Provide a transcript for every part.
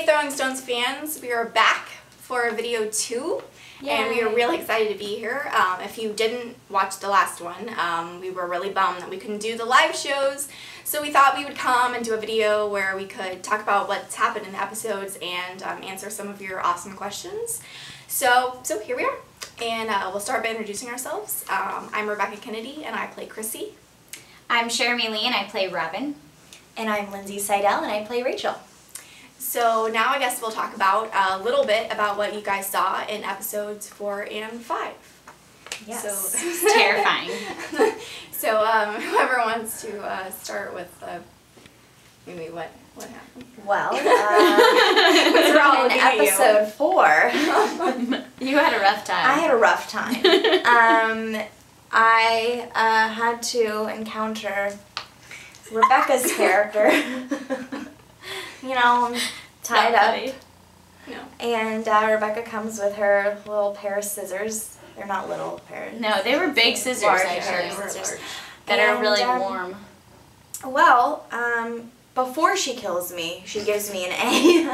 Throwing Stones fans, we are back for video 2. Yay. And we are really excited to be here. If you didn't watch the last one, we were really bummed that we couldn't do the live shows, so we thought we would come and do a video where we could talk about what's happened in the episodes and answer some of your awesome questions. So here we are, and we'll start by introducing ourselves. I'm Rebekah Kennedy, and I play Chrissy. I'm Cherami, Leigh, and I play Robin. And I'm Lindsay, Seidel, and I play Rachel. So now I guess we'll talk about a little bit about what you guys saw in episodes 4 and 5. Yes. So, it's terrifying. So whoever wants to start with maybe what happened? Well, we're all in episode 4, you had a rough time. I had a rough time. I had to encounter Rebecca's character. You know, tied up. No. And Rebecca comes with her little pair of scissors. They're not little pairs. No, they were big scissors, large actually. scissors. That are really warm. Well, before she kills me, she gives me an A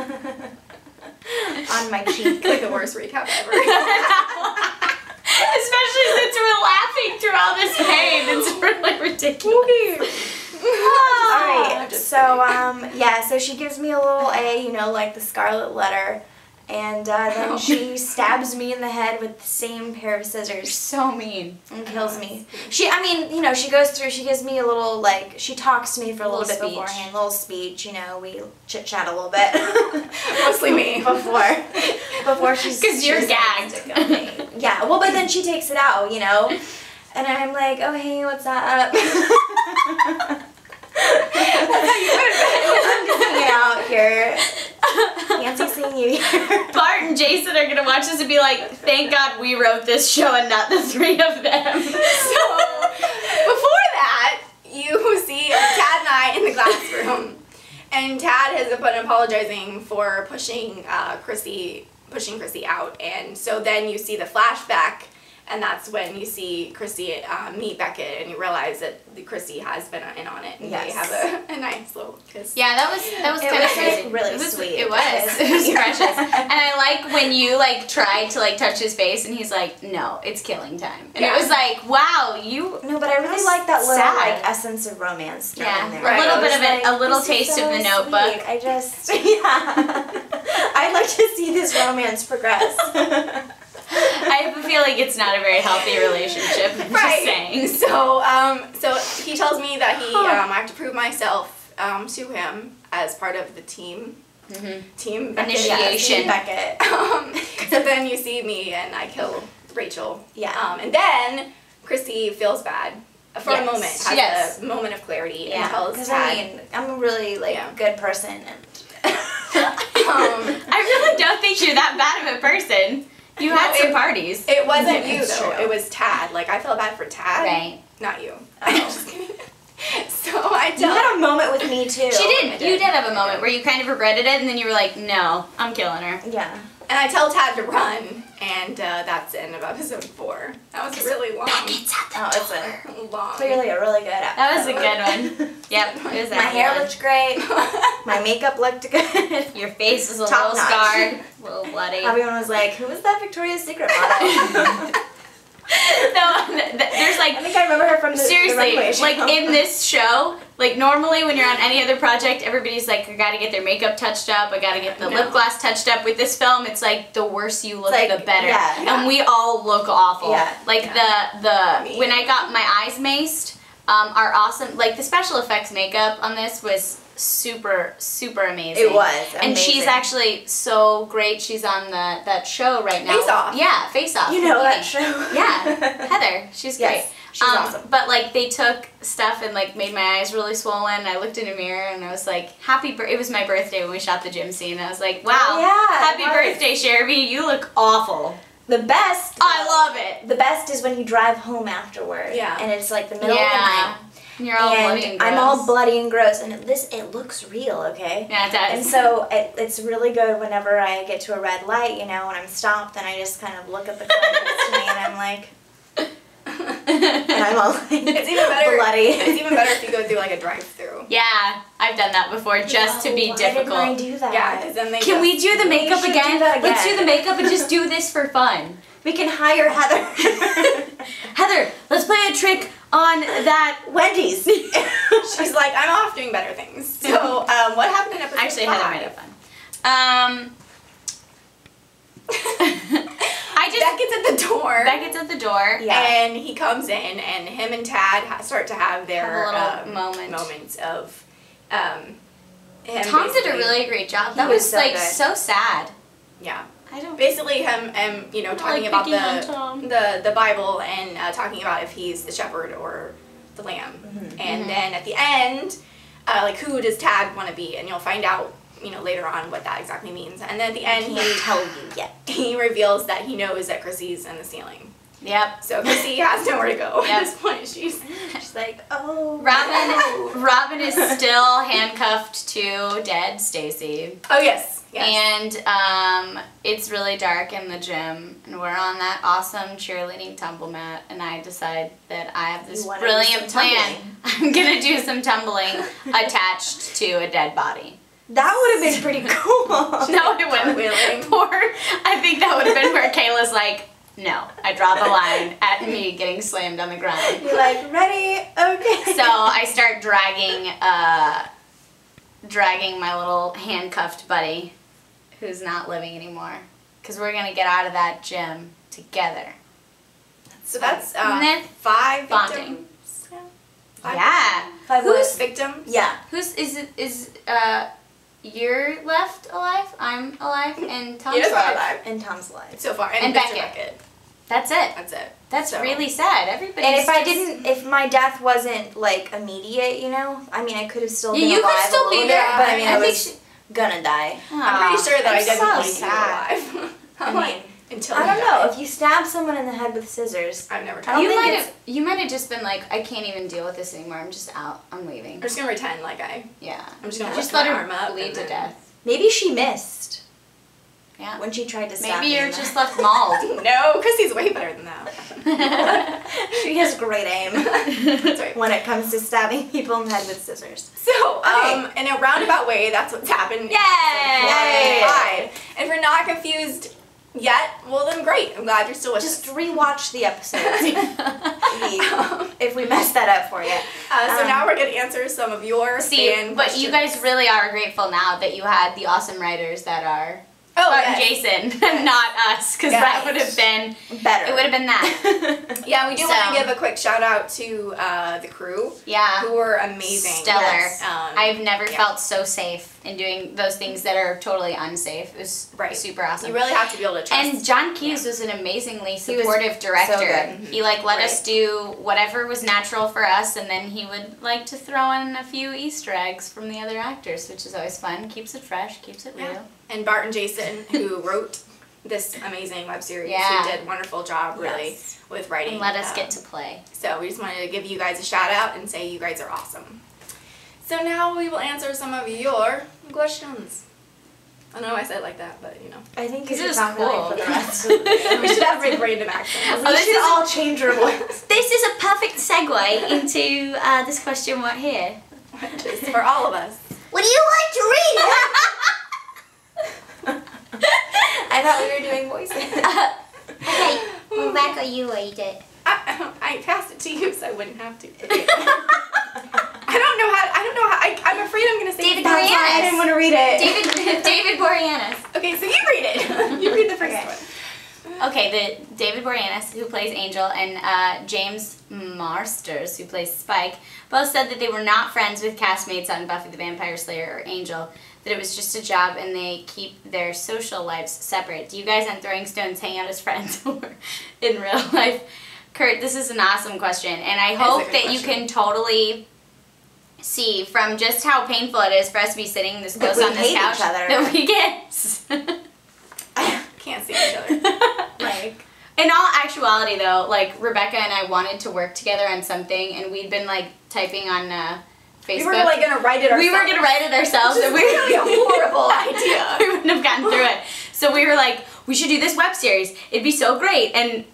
on my cheek. Like the worst recap ever. Especially since we're laughing through all this pain. It's really ridiculous. Alright, so yeah, so she gives me a little A, you know, like the scarlet letter, and then she stabs me in the head with the same pair of scissors. So mean. And kills me. She goes through, she gives me a little, like, she talks to me for a little bit beforehand, little speech, you know, we chit-chat a little bit. Mostly me. Before she's... Because you're gagged. Yeah, well, but then she takes it out, you know, and I'm like, oh, hey, what's up? I'm just hanging out here. Fancy seeing you here. Bart and Jason are going to watch this and be like, thank God we wrote this show and not the 3 of them. So, before that, you see Tad and I in the classroom. And Tad has been apologizing for pushing Chrissy out. And so then you see the flashback. And that's when you see Chrissy meet Beckett, and you realize that Chrissy has been in on it, and they have a nice little kiss. Yeah, that was kind of crazy. Really sweet. It was precious. And I like when you tried to touch his face, and he's like, "No, it's killing time." And it was like, "Wow, you." No, but I really like that little essence of romance. Yeah, in there. a little bit of it, a little taste of the Notebook. Sweet. I'd like to see this romance progress. I have a feeling it's not a very healthy relationship. I'm just saying. So he tells me that I have to prove myself to him as part of the team. Team Beckett. Initiation. Beckett. So then you see me and I kill Rachel. Yeah. And then Chrissy feels bad for a moment. Has a moment of clarity and tells Tad. I'm a really good person. And I really don't think you're that bad of a person. You had some parties. It wasn't you, though. True. It was Tad. Like, I felt bad for Tad. Right. Not you. I'm just kidding. So I tell You had a moment with me, too. She did. You did have a moment where you kind of regretted it, and then you were like, no, I'm killing her. Yeah. And I tell Tad to run, and that's the end of episode 4. That was really long. Beckett's at the door. It's long. Clearly a really good episode. That was a good one. Yep. It was My hair looked great. My makeup looked good. Your face was a Top little notch. scarred. A little bloody. Everyone was like, who was that Victoria's Secret model? No, there's I think I remember her from the seriously, the show. in this show, normally when you're on any other project, everybody's like, I gotta get their makeup touched up, I gotta get the lip gloss touched up. With this film, it's like the worse you look, the better. Yeah. And we all look awful. Yeah. When I got my eyes maced, our awesome, the special effects makeup on this was super amazing. It was amazing. And she's actually so great. She's on that show right now. Face Off. Yeah, Face Off. You know that show? Yeah, Heather. She's great. Yes, she's awesome. But they took stuff and made my eyes really swollen. I looked in a mirror and I was like, it was my birthday when we shot the gym scene. I was like, wow, happy birthday, Cherami. You look awful. The best. I love it. The best is when you drive home afterward. Yeah. And it's the middle of the night. You're all bloody and gross. I'm all bloody and gross, and it looks real, okay? Yeah, it does. And so it's really good whenever I get to a red light, you know, when I'm stopped, and I just kind of look at the car next to me, and I'm like, and I'm all like, it's even better. Bloody. It's even better if you go through like a drive-through. Yeah, I've done that before just to be difficult. Why didn't I do that? Yeah, because then they Can we do the makeup should again? do that again. Let's do the makeup and just do this for fun. We can hire Heather. Heather, let's play a trick on that Wendy's. She's like, I'm off doing better things. So, what happened in episode 5? Actually, Heather made it fun. Beckett's at the door. Beckett's at the door. Yeah. And he comes in, and him and Tad start to have their little moments of him. Tom did a really great job. That was was so like good. so sad. Yeah. I don't. Basically, him, talking about Tom. the Bible and talking about if he's the shepherd or the lamb. Mm-hmm. And then at the end, like, who does Tad want to be? And you'll find out, later on what that exactly means. And then at the end, Can't tell you yet. He reveals that he knows that Chrissy's in the ceiling. Yep. So Chrissy has nowhere to go at this point. She's like, oh. Robin is still handcuffed to dead Stacy. Oh, yes. And it's really dark in the gym, and we're on that awesome cheerleading tumble mat, and I decide that I have this brilliant plan. I'm gonna do some tumbling attached to a dead body. That would have been pretty cool. No, it wouldn't. I think that would have been where Kayla's like, no, I draw the line at me getting slammed on the ground. You're like, ready? Okay. So I start dragging my little handcuffed buddy, who's not living anymore, because we're gonna get out of that gym together. So that's 5 bonding. victims. Yeah. 5 Who's victims? Yeah. Is you're left alive? I'm alive, and Tom's alive. And Tom's alive. So far. And Beckett. That's it. That's it. That's really sad. Everybody. And if my death wasn't like immediate, I mean, I could have still been alive. You could still a be little there, bit, but I mean, I was gonna die. I'm pretty sure that I didn't want so to be alive. I mean, until I don't know. If you stab someone in the head with scissors, I've never tried. You might have just been like, I can't even deal with this anymore. I'm just out. I'm leaving. I'm just gonna pretend like I'm just gonna just lift let my her arm up bleed to death. Maybe she missed. Yeah. When she tried to stab Maybe me you're just left mauled. No, Chrissy's way better than that. She has great aim. That's right. When it comes to stabbing people in the head with scissors. So, in a roundabout way, that's what's happened. Yay! And if you're not confused yet, well then great. I'm glad you're still with us. Just rewatch the episodes if we messed that up for you. So now we're going to answer some of your fan but questions. you guys really are grateful now that you had the awesome writers that are Jason, not us, because that would have been better. It would have been that. Yeah, we do want to give a quick shout out to the crew. Yeah, who were amazing. Stellar. Yes. I've never felt so safe in doing those things that are totally unsafe. It was super awesome. You really have to be able to trust. And John Hughes was an amazingly supportive director. So good. He let us do whatever was natural for us, and then he would like to throw in a few Easter eggs from the other actors, which is always fun. Keeps it fresh, keeps it real. And Bart and Jason, who wrote this amazing web series, who did a wonderful job, really, with writing. And let us get to play. So we just wanted to give you guys a shout out and say you guys are awesome. So now we will answer some of your questions. I know I said it like that, but I think this is cool for the rest. We should have random accents. We should all change our voice. This is a perfect segue into this question right here. Just for all of us. Would you like to read it? I thought we were doing voices. Okay, Rebekah, you read it. I passed it to you so I wouldn't have to. Okay. I don't know how. I'm afraid I'm going to say David Boreanaz. I didn't want to read it. David Boreanaz. Okay, so you read it. You read the first one. Okay, the David Boreanaz, who plays Angel, and James Marsters, who plays Spike, both said that they were not friends with castmates on Buffy the Vampire Slayer or Angel, that it was just a job and they keep their social lives separate. Do you guys on Throwing Stones hang out as friends or in real life? Kurt, this is an awesome question, and I hope that you can totally see from just how painful it is for us to be sitting this close on this couch that we get. Can't see each other. Like, in all actuality, though, like Rebekah and I wanted to work together on something, and we'd been like typing on Facebook. We were like gonna write it ourselves. We were gonna write it ourselves, and we really a horrible idea. We wouldn't have gotten through it. So we were like, we should do this web series. It'd be so great. And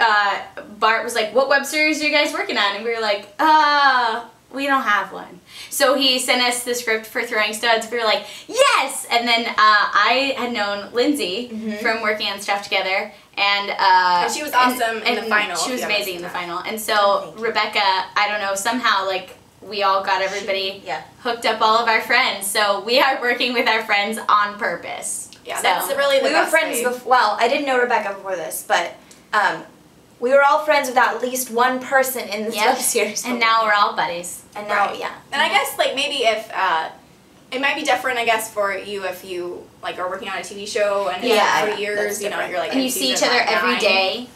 Bart was like, what web series are you guys working on? And we were like, we don't have one. So he sent us the script for Throwing Studs. We were like, yes! And then I had known Lindsay from working on stuff together. And she was awesome in the final. She was amazing in the final. And so Rebekah, I don't know, somehow like we all got everybody hooked up, all of our friends. So we are working with our friends on purpose. Yeah, so, that's really the we were friends before. Well, I didn't know Rebekah before this, but we were all friends with at least one person in this web series. And now we're all buddies. And now, And I guess like maybe if it might be different, I guess, for you if you like are working on a TV show and for years, you know, you're like and you see each other every day.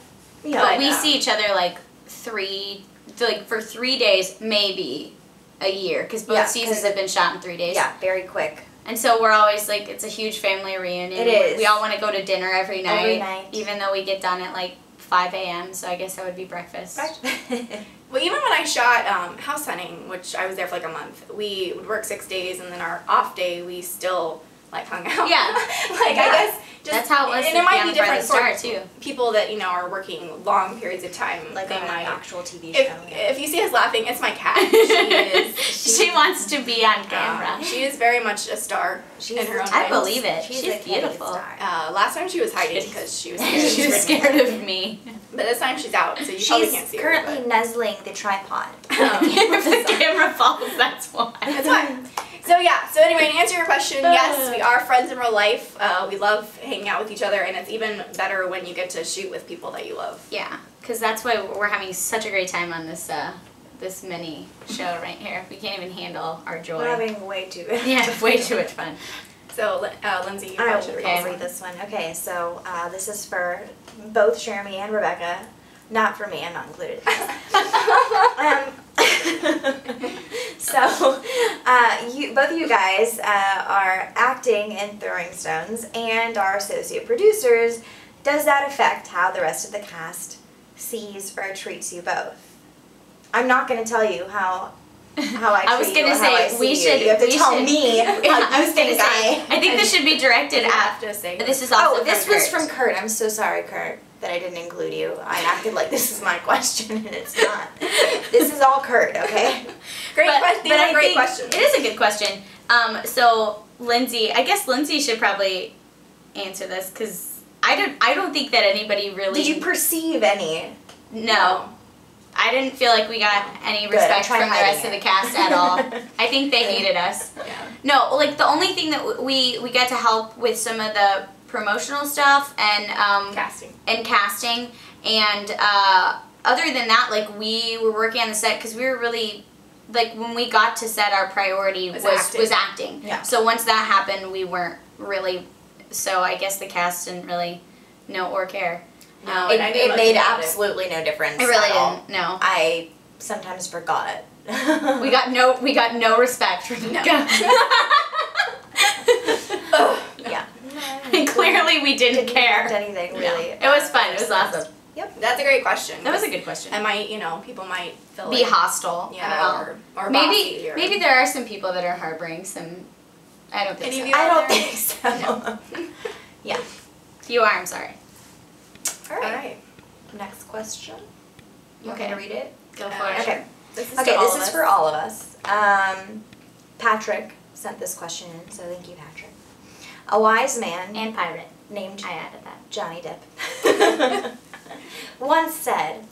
Yeah, but we see each other like for 3 days, maybe a year, because both seasons have been shot in 3 days. Yeah, very quick. And so we're always like, it's a huge family reunion. It is. We all want to go to dinner every night. Every night. Even though we get done at like 5 a.m., so I guess that would be breakfast. Well, even when I shot House Hunting, which I was there for like a month, we would work 6 days, and then our off day, we still like hung out. Yeah. I guess just, that's how it was. And it might be different for too. People that, you know, are working long periods of time. Like they on might, an actual TV show. If you see us laughing, it's my cat. She wants to be on camera. She is very much a star in her own I way. believe it. She's beautiful. Last time she was hiding because she was scared. She was scared of me. But this time she's out, so you probably can't see her. She's currently nuzzling the tripod. If the camera falls, that's why. That's why. So yeah, so anyway, to answer your question, yes, we are friends in real life. We love hanging out with each other, and it's even better when you get to shoot with people that you love. Yeah, because that's why we're having such a great time on this this mini show right here. We can't even handle our joy. We're having way too way too much fun. So, Lindsay, you I should will read this one. Okay, so this is for both Cherami and Rebekah. Not for me, I'm not included. So, both of you guys are acting in Throwing Stones and are associate producers. Does that affect how the rest of the cast sees or treats you both? I'm not going to tell you how I was going to say we should. You have to tell me how you think I think this should be directed at. This is also Oh, this was from Kurt. I'm so sorry, Kurt, that I didn't include you. I acted like this is my question, and it's not. This is all Kurt, okay? Great question. It is a good question. So Lindsay, I guess Lindsay should probably answer this because I don't think that anybody really. Did you perceive any? No. I didn't feel like we got any respect from the rest of the cast at all. I think they hated us. Yeah. No, like the only thing that we got to help with some of the promotional stuff and casting and other than that, like we were working on the set because we were really like when we got to set, our priority was acting. Yeah. So once that happened, we weren't really. So I guess the cast didn't really know or care. No, it made absolutely no difference. It really didn't. No, I sometimes forgot. we got no respect from the cast. Yeah. And clearly we didn't care. Anything really. No. It was fun. It was awesome. Yep, that's a great question. That was a good question. And people might feel be hostile. Yeah, or maybe bossy or maybe there are some people that are harboring some. I don't think so. I don't think so. No. Yeah. If you are, I'm sorry. All right. Next question. You want me to read it? Go for it. Okay. This is for all of us. Patrick sent this question in, so thank you, Patrick. A wise man And pirate. named I added that. Johnny Depp once said,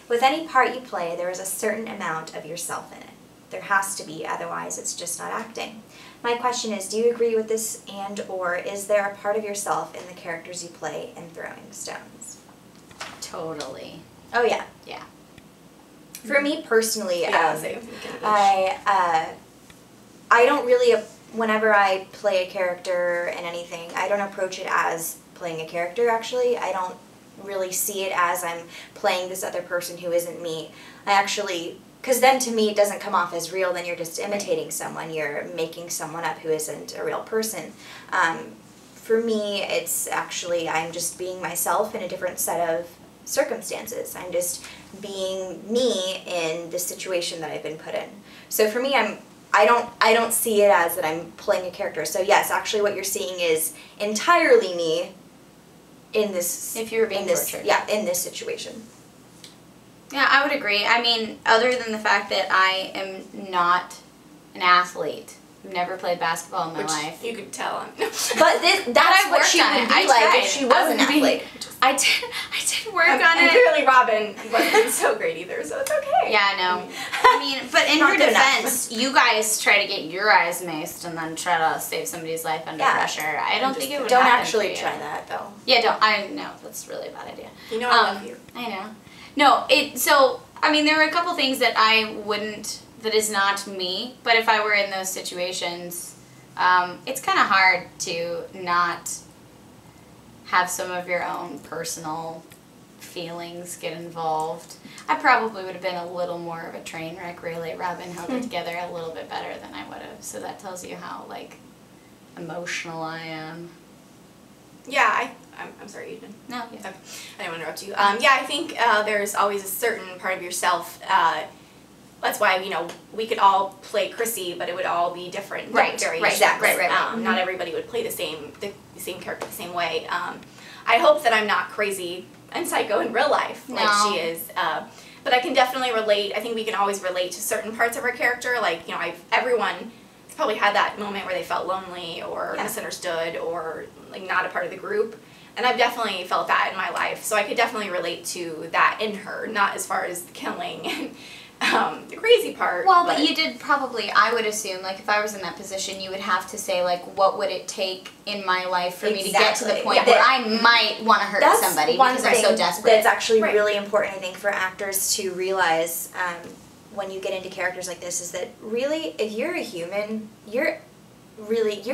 "With any part you play, there is a certain amount of yourself in it. There has to be, otherwise it's just not acting." My question is, do you agree with this, and or is there a part of yourself in the characters you play in Throwing Stones? Totally. Oh yeah. Yeah. For me personally, same. I don't really, whenever I play a character in anything, I don't approach it as playing a character, actually. I don't really see it as I'm playing this other person who isn't me. I actually, because then to me it doesn't come off as real, then you're just imitating someone, you're making someone up who isn't a real person. For me, it's actually, I'm just being myself in a different set of circumstances. I'm just being me in the situation that I've been put in. So for me, I don't see it as that I'm playing a character. So yes, actually what you're seeing is entirely me in this. If you were being tortured. Yeah, in this situation. Yeah, I would agree. I mean, other than the fact that I am not an athlete. I've never played basketball in my life. You could tell. But that's what she would be like if she was an athlete. I did work on and it. clearly Robin wasn't so great either, so it's okay. Yeah, I know. I mean, but in her defense, you guys try to get your eyes maced and then try to save somebody's life under pressure. I don't think it would happen. Don't actually try that, though. Yeah, don't. I know. That's really a bad idea. You know I love you. I know. No, so, I mean, there were a couple things that I wouldn't, that is not me, but if I were in those situations, it's kind of hard to not have some of your own personal feelings get involved. I probably would have been a little more of a train wreck, really. Robin held it together a little bit better than I would have, so that tells you how, like, emotional I am. Yeah, I'm sorry, you didn't. No, yeah. Okay. I didn't want to interrupt you. Yeah, I think there's always a certain part of yourself. That's why, you know, we could all play Chrissy, but it would all be different variations. Right. Not everybody would play the same character the same way. I hope that I'm not crazy and psycho in real life like she is. But I can definitely relate. I think we can always relate to certain parts of our character. Like, you know, everyone probably had that moment where they felt lonely or misunderstood or like not a part of the group. And I've definitely felt that in my life. So I could definitely relate to that in her, not as far as the killing and the crazy part. Well, but you did probably, I would assume, like if I was in that position, you would have to say, like, what would it take in my life for me to get to the point where I might want to hurt somebody because I'm so desperate. That's actually really important, I think, for actors to realize when you get into characters like this, is that really, if you're a human, you're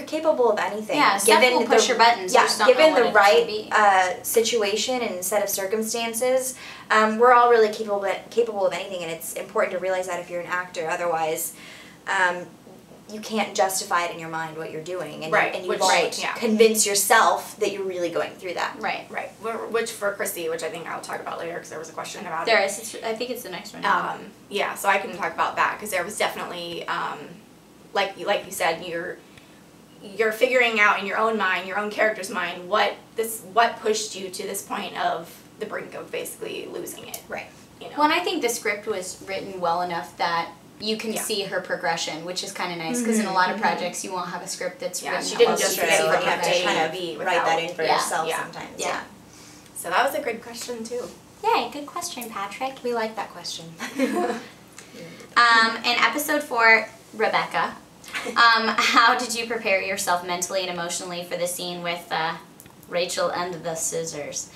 capable of anything. Yeah, Steph will push your buttons. Yeah, given the right situation and set of circumstances, we're all really capable of anything, and it's important to realize that if you're an actor. Otherwise, you can't justify it in your mind what you're doing, and you won't convince yourself that you're really going through that. Right. Which for Chrissy, which I think I'll talk about later because there was a question about it. There is. I think it's the next one. Yeah, so I can talk about that because there was definitely, like you said, you're figuring out in your own mind, your own character's mind, what pushed you to this point of the brink of basically losing it. Right. You know? Well, and I think the script was written well enough that you can see her progression, which is kind of nice because in a lot of projects you won't have a script that's written. She didn't just write you have to kind of write that in for yourself sometimes. Yeah. So that was a good question too. Yay, good question, Patrick. We like that question. In episode 4, Rebekah. How did you prepare yourself mentally and emotionally for the scene with Rachel and the scissors?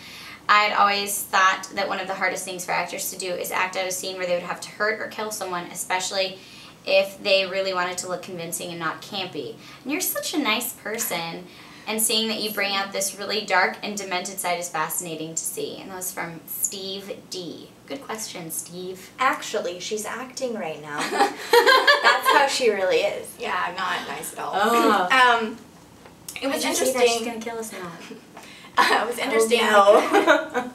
I'd always thought that one of the hardest things for actors to do is act out a scene where they would have to hurt or kill someone, especially if they really wanted to look convincing and not campy. And you're such a nice person, and seeing that you bring out this really dark and demented side is fascinating to see. And that was from Steve D. Good question, Steve. Actually, she's acting right now. That's how she really is. Yeah, not nice at all. Oh. It was interesting. That she's gonna kill us now. It was interesting. Because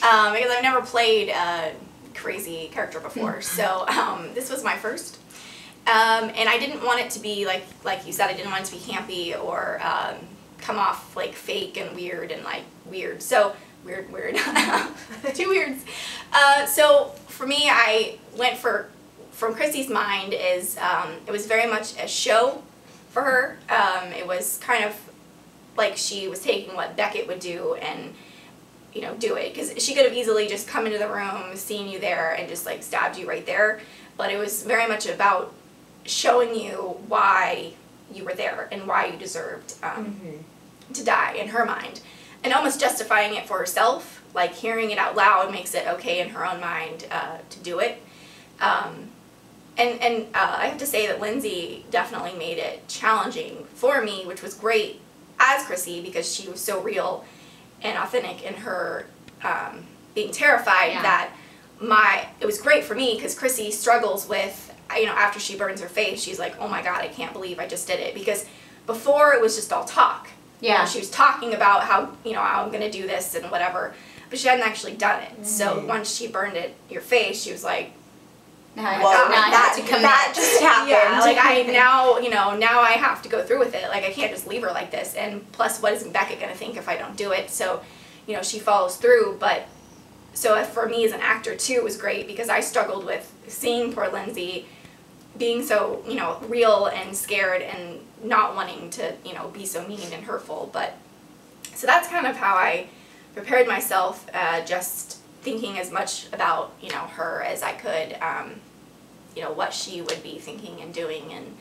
I've never played a crazy character before, so this was my first. And I didn't want it to be like you said. I didn't want it to be campy or come off like fake and weird and like weird. So. Weird. Two weirds. So for me, I went from Chrissy's mind is, it was very much a show for her. It was kind of like she was taking what Beckett would do and, you know, do it. Because she could have easily just come into the room, seen you there, and just like stabbed you right there. But it was very much about showing you why you were there and why you deserved to die in her mind. And almost justifying it for herself, like hearing it out loud makes it okay in her own mind to do it. And I have to say that Lindsay definitely made it challenging for me, which was great as Chrissy because she was so real and authentic in her being terrified that it was great for me because Chrissy struggles with, you know, after she burns her face, she's like, oh my God, I can't believe I just did it. Because before it was just all talk. Yeah. You know, she was talking about how, you know, I'm going to do this and whatever, but she hadn't actually done it. So once she burned your face, she was like, Now I Whoa, have to commit. that just happened. Yeah, like now I have to go through with it. Like I can't just leave her like this. And plus, what is Rebekah gonna think if I don't do it? So, she follows through. But so for me as an actor too, it was great because I struggled with seeing poor Lindsay being so real and scared and not wanting to be so mean and hurtful. But so that's kind of how I prepared myself, just thinking as much about her as I could. What she would be thinking and doing and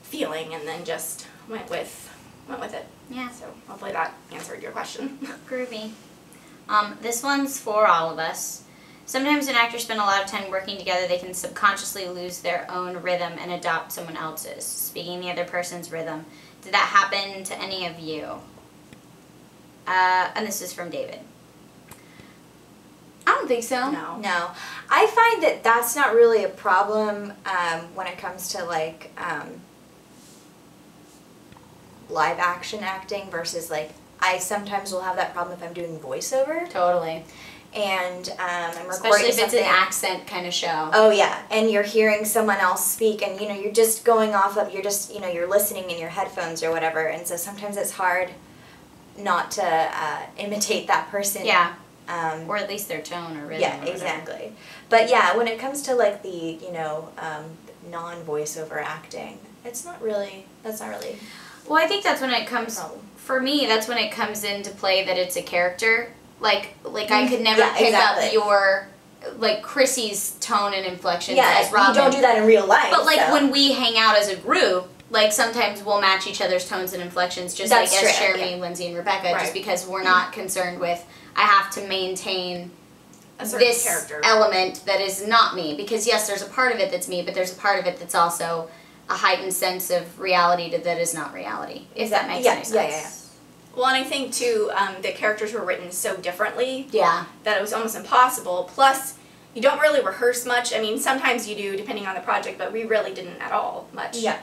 feeling, and then just went with it. Yeah. So hopefully that answered your question. Groovy. This one's for all of us. Sometimes when actors spend a lot of time working together, they can subconsciously lose their own rhythm and adopt someone else's, speaking the other person's rhythm. Did that happen to any of you? And this is from David. I don't think so. No. I find that that's not really a problem when it comes to like live action acting versus like I sometimes will have that problem if I'm doing voiceover. Totally. And I'm recording Especially if something. it's an accent kind of show. Oh yeah, and you're hearing someone else speak, and you're just going off of you're listening in your headphones or whatever, and so sometimes it's hard not to imitate that person. Yeah. Or at least their tone or rhythm. Yeah, exactly. But yeah, when it comes to like the non-voiceover acting, that's not really. Well, I think that's when it comes. For me, that's when it comes into play that it's a character. Like I could never pick up your, like, Chrissy's tone and inflections as Robin. You don't do that in real life. But, like, when we hang out as a group, like, sometimes we'll match each other's tones and inflections, just like as Cherami, Lindsay, and Rebekah, just because we're not concerned with, I have to maintain this character element that is not me. Because, yes, there's a part of it that's me, but there's a part of it that's also a heightened sense of reality that is not reality, if that makes any sense. Yeah. Well, and I think, too, the characters were written so differently that it was almost impossible. Plus, you don't really rehearse much. I mean, sometimes you do, depending on the project, but we really didn't at all much. Yeah.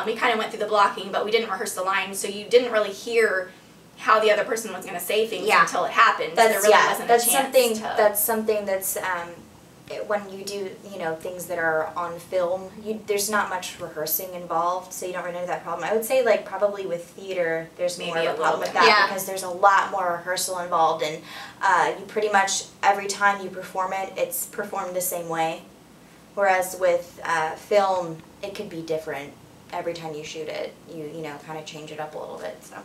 We kind of went through the blocking, but we didn't rehearse the lines, so you didn't really hear how the other person was going to say things until it happened. There really wasn't a chance That's something that's when you do things that are on film, there's not much rehearsing involved, so you don't run into that problem. I would say like probably with theater there's more of a problem with that because there's a lot more rehearsal involved, and you pretty much every time you perform it, it's performed the same way. Whereas with film, it could be different every time you shoot it. You kind of change it up a little bit. So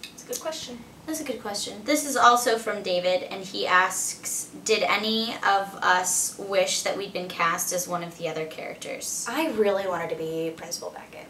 it's a good question. That's a good question. This is also from David, and he asks, did any of us wish that we'd been cast as one of the other characters? I really wanted to be Principal Beckett.